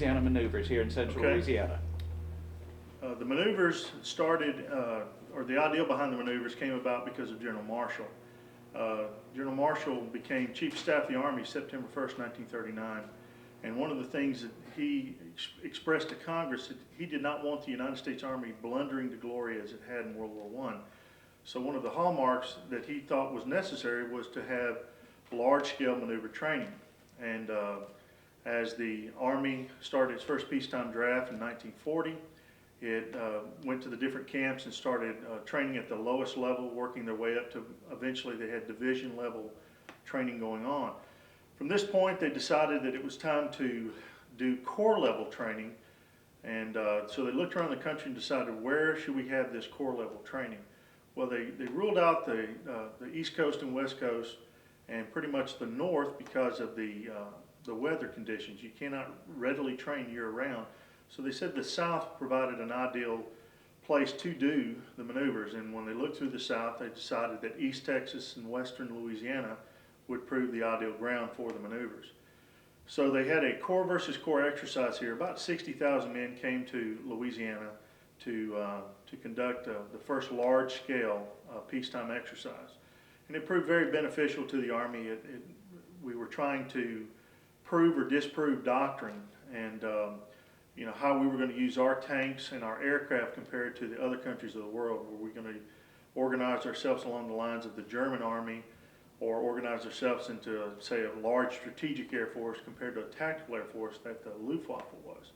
Louisiana maneuvers here in central Okay. Louisiana? The maneuvers started, or the idea behind the maneuvers came about because of General Marshall. General Marshall became Chief of Staff of the Army September 1st, 1939. And one of the things that he expressed to Congress, that he did not want the United States Army blundering to glory as it had in World War I. So one of the hallmarks that he thought was necessary was to have large-scale maneuver training. And as the Army started its first peacetime draft in 1940, it went to the different camps and started training at the lowest level, working their way up to eventually they had division level training going on. From this point, they decided that it was time to do corps level training. And so they looked around the country and decided, where should we have this corps level training? Well, they ruled out the East Coast and West Coast and pretty much the North because of the weather conditions. You cannot readily train year round. So they said the South provided an ideal place to do the maneuvers. And when they looked through the South, they decided that East Texas and Western Louisiana would prove the ideal ground for the maneuvers. So they had a corps versus corps exercise here. About 60,000 men came to Louisiana to conduct the first large-scale peacetime exercise. And it proved very beneficial to the Army. We were trying to prove or disprove doctrine and you know, how we were going to use our tanks and our aircraft compared to the other countries of the world. Were we going to organize ourselves along the lines of the German Army, or organize ourselves into, say, a large strategic air force compared to a tactical air force that the Luftwaffe was?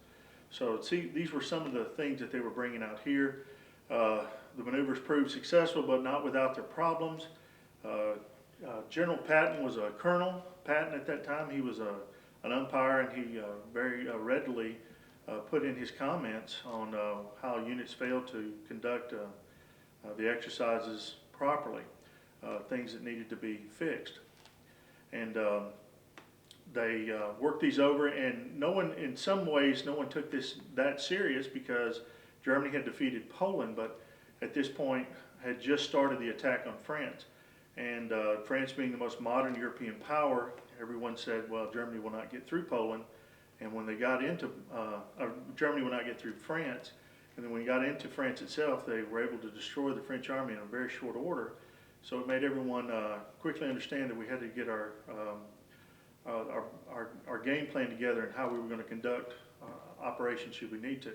So see, these were some of the things that they were bringing out here. The maneuvers proved successful, but not without their problems. General Patton was a colonel. Patton at that time, he was an umpire, and he very readily put in his comments on how units failed to conduct the exercises properly, things that needed to be fixed. And they worked these over, and no one, in some ways, no one took this that serious because Germany had defeated Poland, but at this point had just started the attack on France. And France being the most modern European power, everyone said, well, Germany will not get through Poland. And when they got into, Germany would not get through France, and then when we got into France itself, they were able to destroy the French army in a very short order. So it made everyone quickly understand that we had to get our game plan together and how we were going to conduct operations should we need to.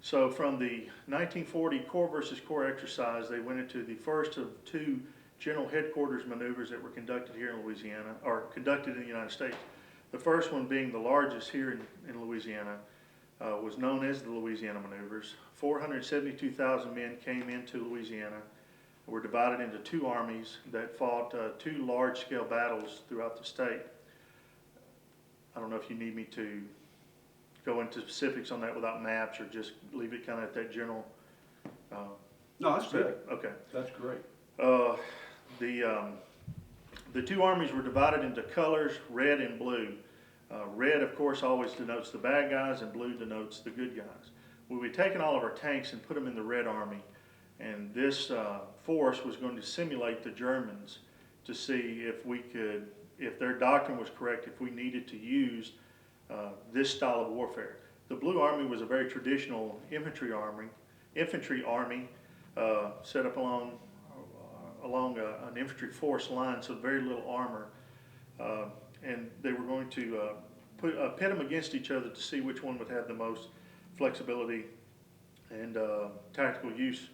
So from the 1940 Corps versus Corps exercise, they went into the first of two general headquarters maneuvers that were conducted here in Louisiana, or conducted in the United States. The first one, being the largest here in Louisiana, was known as the Louisiana Maneuvers. 472,000 men came into Louisiana, were divided into two armies that fought two large-scale battles throughout the state. I don't know if you need me to go into specifics on that without maps, or just leave it kind of at that general. No, that's good. Okay. That's great. The two armies were divided into colors, red and blue. Red, of course, always denotes the bad guys, and blue denotes the good guys. We'd taken all of our tanks and put them in the Red Army, and this force was going to simulate the Germans to see if we could, if their doctrine was correct, if we needed to use this style of warfare. The Blue Army was a very traditional infantry army set up along an infantry force line, so very little armor, and they were going to pit them against each other to see which one would have the most flexibility and tactical use.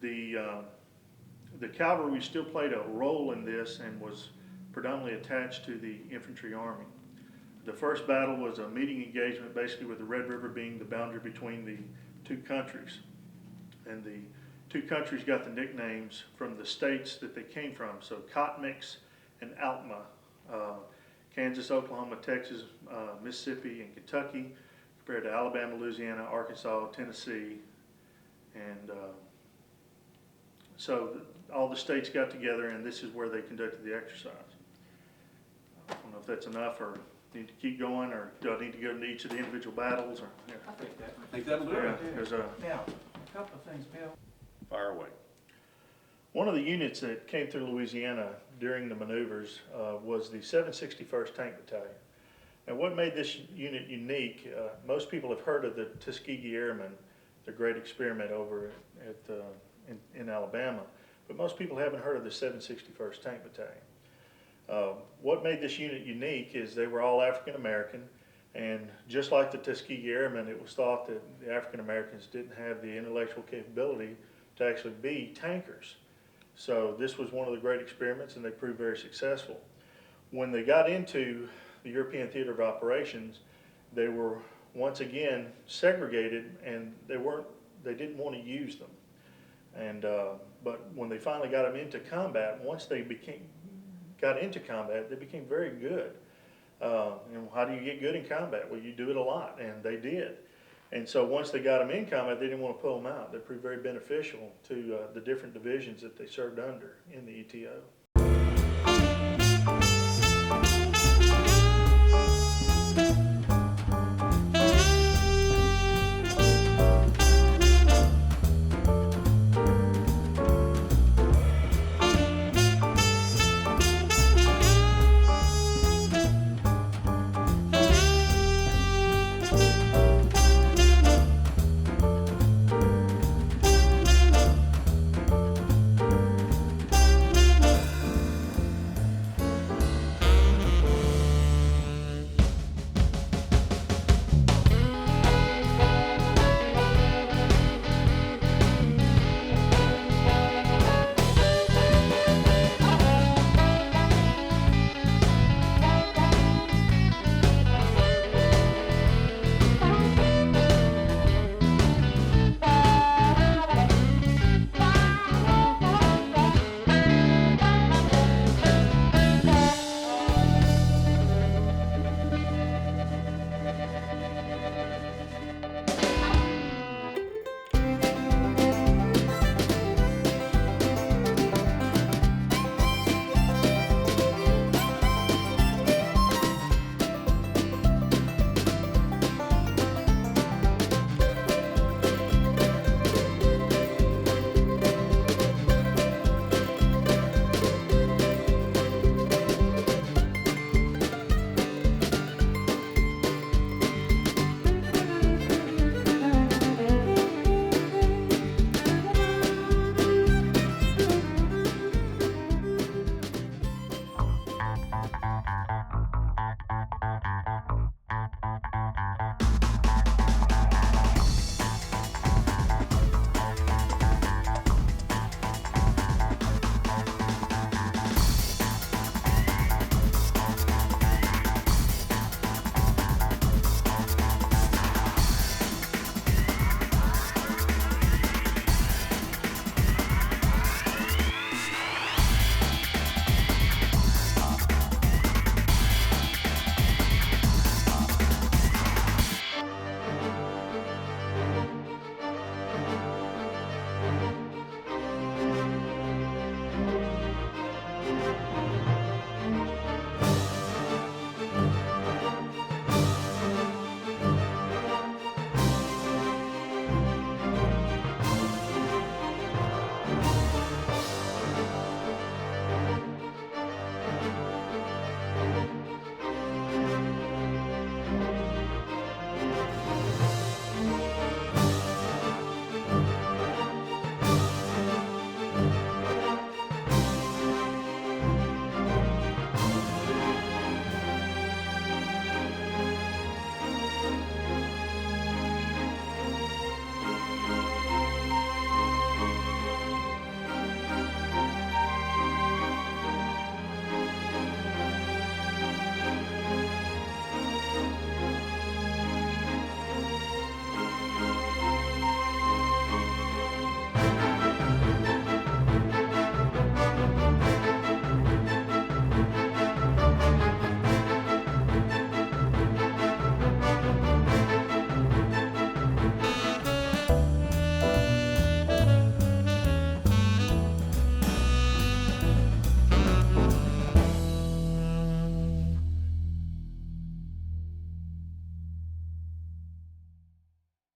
The cavalry still played a role in this and was predominantly attached to the infantry army. The first battle was a meeting engagement, basically with the Red River being the boundary between the two countries, and the two countries got the nicknames from the states that they came from. So Cotton Mix and Alkma, Kansas, Oklahoma, Texas, Mississippi, and Kentucky, compared to Alabama, Louisiana, Arkansas, Tennessee, and so all the states got together, and this is where they conducted the exercise. I don't know if that's enough, or need to keep going, or do I need to go into each of the individual battles? Or, yeah. I think that'll do it. Now, a couple of things, Bill. Fire away. One of the units that came through Louisiana during the maneuvers was the 761st Tank Battalion. And what made this unit unique, most people have heard of the Tuskegee Airmen, the great experiment over in Alabama, but most people haven't heard of the 761st Tank Battalion. What made this unit unique is they were all African American, and just like the Tuskegee Airmen, it was thought that the African Americans didn't have the intellectual capability to actually be tankers. So this was one of the great experiments, and they proved very successful. When they got into the European Theater of Operations, they were once again segregated, and they didn't want to use them. And but when they finally got them into combat, once they got into combat, they became very good. And how do you get good in combat? Well, you do it a lot, and they did. And so once they got them in combat, they didn't want to pull them out. They proved very beneficial to the different divisions that they served under in the ETO.